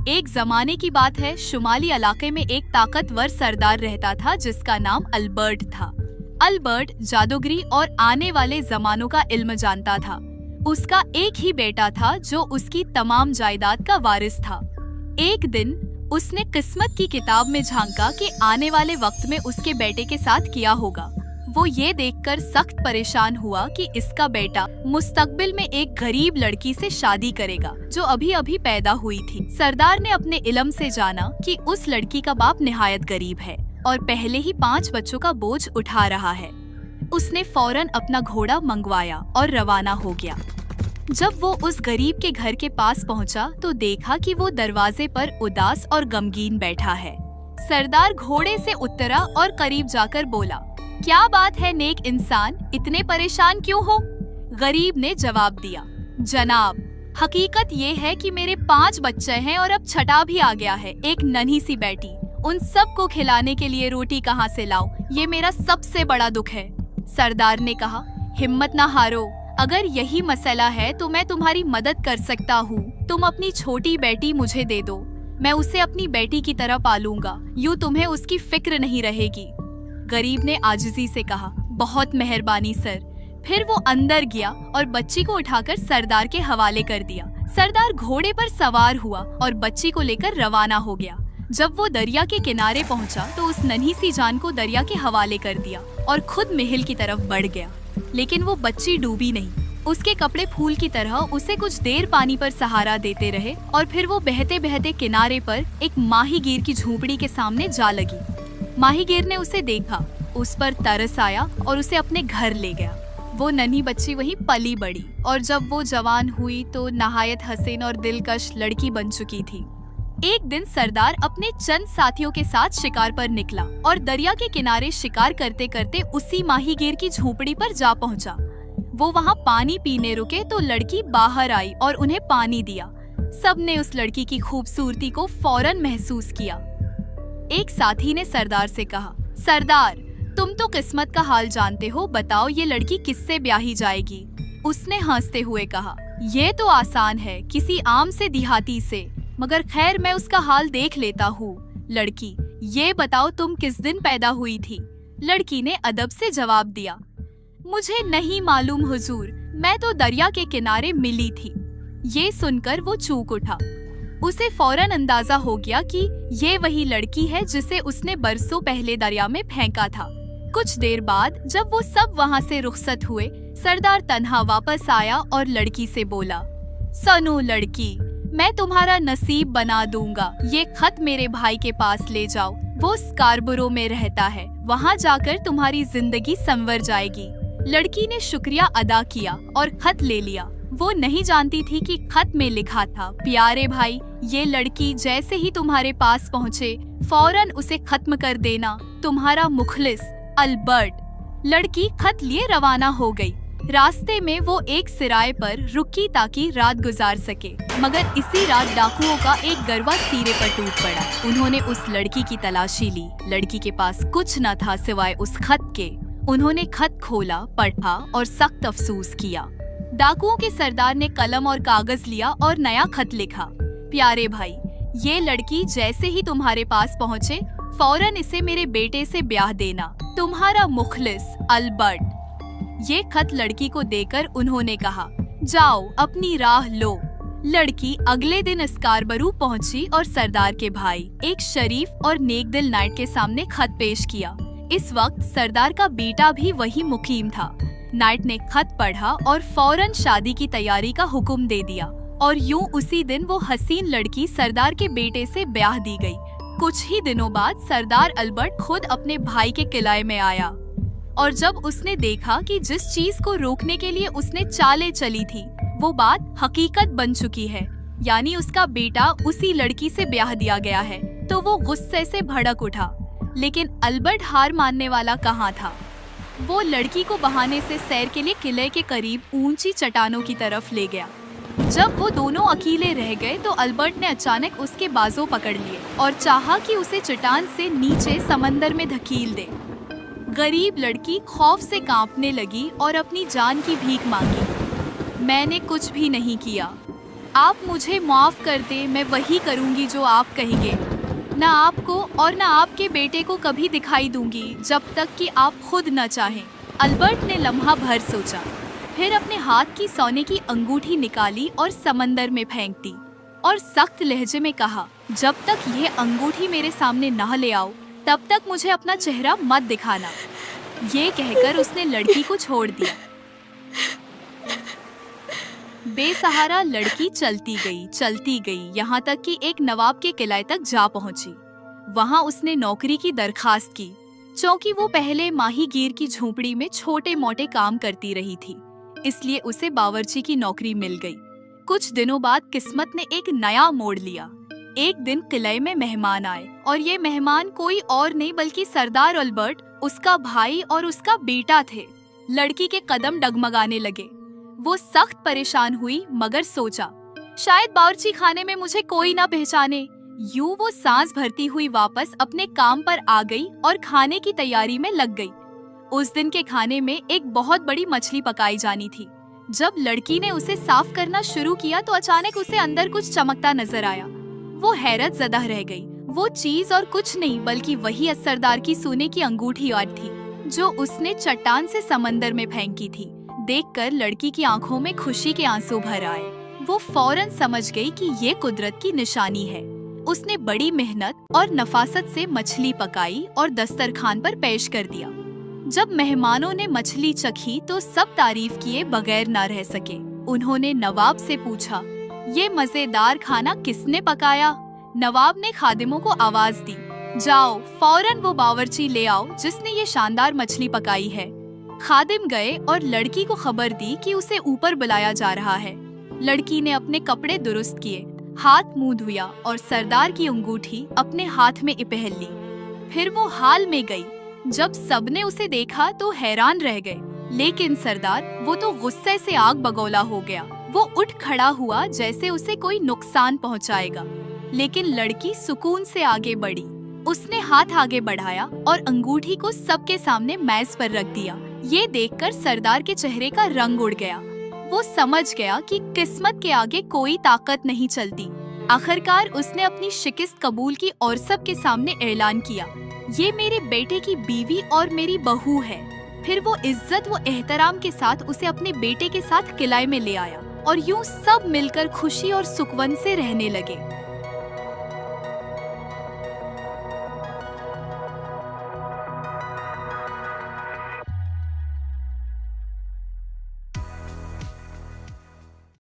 एक जमाने की बात है, शुमाली इलाके में एक ताकतवर सरदार रहता था जिसका नाम अल्बर्ट था। अल्बर्ट जादूगरी और आने वाले जमानों का इल्म जानता था। उसका एक ही बेटा था जो उसकी तमाम जायदाद का वारिस था। एक दिन उसने किस्मत की किताब में झांका कि आने वाले वक्त में उसके बेटे के साथ क्या होगा। वो ये देखकर सख्त परेशान हुआ कि इसका बेटा मुस्तकबिल में एक गरीब लड़की से शादी करेगा जो अभी अभी पैदा हुई थी। सरदार ने अपने इल्म से जाना कि उस लड़की का बाप निहायत गरीब है और पहले ही 5 बच्चों का बोझ उठा रहा है। उसने फौरन अपना घोड़ा मंगवाया और रवाना हो गया। जब वो उस गरीब के घर के पास पहुंचा तो देखा कि वो दरवाजे पर उदास और गमगीन बैठा है। सरदार घोड़े से उतरा और करीब जाकर बोला, क्या बात है नेक इंसान, इतने परेशान क्यों हो? गरीब ने जवाब दिया, जनाब, हकीकत ये है कि मेरे 5 बच्चे हैं और अब छठा भी आ गया है, एक नन्ही सी बेटी। उन सब को खिलाने के लिए रोटी कहाँ से लाऊं? ये मेरा सबसे बड़ा दुख है। सरदार ने कहा, हिम्मत ना हारो, अगर यही मसला है तो मैं तुम्हारी मदद कर सकता हूँ। तुम अपनी छोटी बेटी मुझे दे दो, मैं उसे अपनी बेटी की तरह पालूंगा, यूँ तुम्हें उसकी फिक्र नहीं रहेगी। गरीब ने आजिज़ी से कहा, बहुत मेहरबानी सर। फिर वो अंदर गया और बच्ची को उठाकर सरदार के हवाले कर दिया। सरदार घोड़े पर सवार हुआ और बच्ची को लेकर रवाना हो गया। जब वो दरिया के किनारे पहुंचा तो उस नन्ही सी जान को दरिया के हवाले कर दिया और खुद महल की तरफ बढ़ गया। लेकिन वो बच्ची डूबी नहीं। उसके कपड़े फूल की तरह उसे कुछ देर पानी पर सहारा देते रहे और फिर वो बहते बहते किनारे पर एक माहीगीर की झोपड़ी के सामने जा लगी। माहीगीर ने उसे देखा, उस पर तरस आया और उसे अपने घर ले गया। वो नन्ही बच्ची वहीं पली बड़ी और जब वो जवान हुई तो नहायत हसीन और दिलकश लड़की बन चुकी थी। एक दिन सरदार अपने चंद साथियों के साथ शिकार पर निकला और दरिया के किनारे शिकार करते करते उसी माहीगीर की झोपड़ी पर जा पहुंचा। वो वहां पानी पीने रुके तो लड़की बाहर आई और उन्हें पानी दिया। सबने उस लड़की की खूबसूरती को फौरन महसूस किया। एक साथी ने सरदार से कहा, सरदार, तुम तो किस्मत का हाल जानते हो, बताओ ये लड़की किससे ब्याही जाएगी? उसने हंसते हुए कहा, ये तो आसान है, किसी आम से देहाती से, मगर खैर मैं उसका हाल देख लेता हूँ। लड़की, ये बताओ तुम किस दिन पैदा हुई थी? लड़की ने अदब से जवाब दिया, मुझे नहीं मालूम हुजूर, मैं तो दरिया के किनारे मिली थी। ये सुनकर वो चूक उठा। उसे फौरन अंदाजा हो गया कि ये वही लड़की है जिसे उसने बरसों पहले दरिया में फेंका था। कुछ देर बाद जब वो सब वहाँ से रुखसत हुए, सरदार तन्हा वापस आया और लड़की से बोला, सनो लड़की, मैं तुम्हारा नसीब बना दूंगा। ये खत मेरे भाई के पास ले जाओ, वो स्कारबरो में रहता है, वहाँ जाकर तुम्हारी जिंदगी संवर जाएगी। लड़की ने शुक्रिया अदा किया और खत ले लिया। वो नहीं जानती थी कि खत में लिखा था, प्यारे भाई, ये लड़की जैसे ही तुम्हारे पास पहुँचे फौरन उसे खत्म कर देना, तुम्हारा मुखलिस अल्बर्ट। लड़की खत लिए रवाना हो गई। रास्ते में वो एक सिराय पर रुकी ताकि रात गुजार सके, मगर इसी रात डाकुओं का एक गरवा सिरे पर टूट पड़ा। उन्होंने उस लड़की की तलाशी ली। लड़की के पास कुछ न था सिवाय उस खत के। उन्होंने खत खोला, पढ़ा और सख्त अफसोस किया। डाकुओं के सरदार ने कलम और कागज लिया और नया खत लिखा, प्यारे भाई, ये लड़की जैसे ही तुम्हारे पास पहुँचे फौरन इसे मेरे बेटे से ब्याह देना, तुम्हारा मुखलिस अल्बर्ट। ये खत लड़की को देकर उन्होंने कहा, जाओ अपनी राह लो। लड़की अगले दिन स्कारबरू पहुंची और सरदार के भाई, एक शरीफ और नेकदिल नाइट के सामने खत पेश किया। इस वक्त सरदार का बेटा भी वही मुकीम था। नाइट ने खत पढ़ा और फौरन शादी की तैयारी का हुक्म दे दिया और यूं उसी दिन वो हसीन लड़की सरदार के बेटे से ब्याह दी गई। कुछ ही दिनों बाद सरदार अल्बर्ट खुद अपने भाई के किले में आया और जब उसने देखा कि जिस चीज को रोकने के लिए उसने चालें चली थी वो बात हकीकत बन चुकी है, यानी उसका बेटा उसी लड़की से ब्याह दिया गया है, तो वो गुस्से से भड़क उठा। लेकिन अल्बर्ट हार मानने वाला कहाँ था। वो लड़की को बहाने से सैर के लिए किले के करीब ऊंची चट्टानों की तरफ ले गया। जब वो दोनों अकेले रह गए तो अल्बर्ट ने अचानक उसके बाजू पकड़ लिए और चाहा कि उसे चट्टान से नीचे समंदर में धकेल दे। गरीब लड़की खौफ से कांपने लगी और अपनी जान की भीख मांगी। मैंने कुछ भी नहीं किया, आप मुझे माफ कर दे, मैं वही करूंगी जो आप कहेंगे। ना आपको और ना आपके बेटे को कभी दिखाई दूंगी जब तक कि आप खुद न चाहें। अल्बर्ट ने लम्हा भर सोचा, फिर अपने हाथ की सोने की अंगूठी निकाली और समंदर में फेंक दी और सख्त लहजे में कहा, जब तक यह अंगूठी मेरे सामने ना ले आओ तब तक मुझे अपना चेहरा मत दिखाना। ये कहकर उसने लड़की को छोड़ दिया। बेसहारा लड़की चलती गई यहाँ तक कि एक नवाब के किले तक जा पहुंची। वहां उसने नौकरी की दरखास्त की, क्योंकि वो पहले माहीगीर की झोपड़ी में छोटे मोटे काम करती रही थी, इसलिए उसे बावर्ची की नौकरी मिल गई। कुछ दिनों बाद किस्मत ने एक नया मोड़ लिया। एक दिन किले में मेहमान आए और ये मेहमान कोई और नहीं बल्कि सरदार अल्बर्ट, उसका भाई और उसका बेटा थे। लड़की के कदम डगमगाने लगे। वो सख्त परेशान हुई मगर सोचा, शायद बावर्ची खाने में मुझे कोई ना पहचाने। यूं वो सांस भरती हुई वापस अपने काम पर आ गई और खाने की तैयारी में लग गई। उस दिन के खाने में एक बहुत बड़ी मछली पकाई जानी थी। जब लड़की ने उसे साफ करना शुरू किया तो अचानक उसे अंदर कुछ चमकता नजर आया। वो हैरत ज़दा रह गई। वो चीज और कुछ नहीं बल्कि वही सरदार की सोने की अंगूठी और थी जो उसने चट्टान से समंदर में फेंकी थी। देखकर लड़की की आंखों में खुशी के आंसू भर आए। वो फौरन समझ गई कि ये कुदरत की निशानी है। उसने बड़ी मेहनत और नफासत से मछली पकाई और दस्तरखान पर पेश कर दिया। जब मेहमानों ने मछली चखी तो सब तारीफ किए बगैर न रह सके। उन्होंने नवाब से पूछा, ये मजेदार खाना किसने पकाया? नवाब ने खादिमों को आवाज दी, जाओ फौरन वो बावर्ची ले आओ जिसने ये शानदार मछली पकाई है। खादिम गए और लड़की को खबर दी कि उसे ऊपर बुलाया जा रहा है। लड़की ने अपने कपड़े दुरुस्त किए, हाथ मुंह धोया और सरदार की अंगूठी अपने हाथ में पहन ली। फिर वो हाल में गई। जब सबने उसे देखा तो हैरान रह गए, लेकिन सरदार वो तो गुस्से से आग बगोला हो गया। वो उठ खड़ा हुआ जैसे उसे कोई नुकसान पहुंचाएगा, लेकिन लड़की सुकून से आगे बढ़ी। उसने हाथ आगे बढ़ाया और अंगूठी को सबके सामने मेज पर रख दिया। ये देखकर सरदार के चेहरे का रंग उड़ गया। वो समझ गया कि किस्मत के आगे कोई ताकत नहीं चलती। आखिरकार उसने अपनी शिकस्त कबूल की और सबके सामने ऐलान किया, ये मेरे बेटे की बीवी और मेरी बहू है। फिर वो इज्जत व एहतराम के साथ उसे अपने बेटे के साथ किले में ले आया और यूं सब मिलकर खुशी और सुकून से रहने लगे।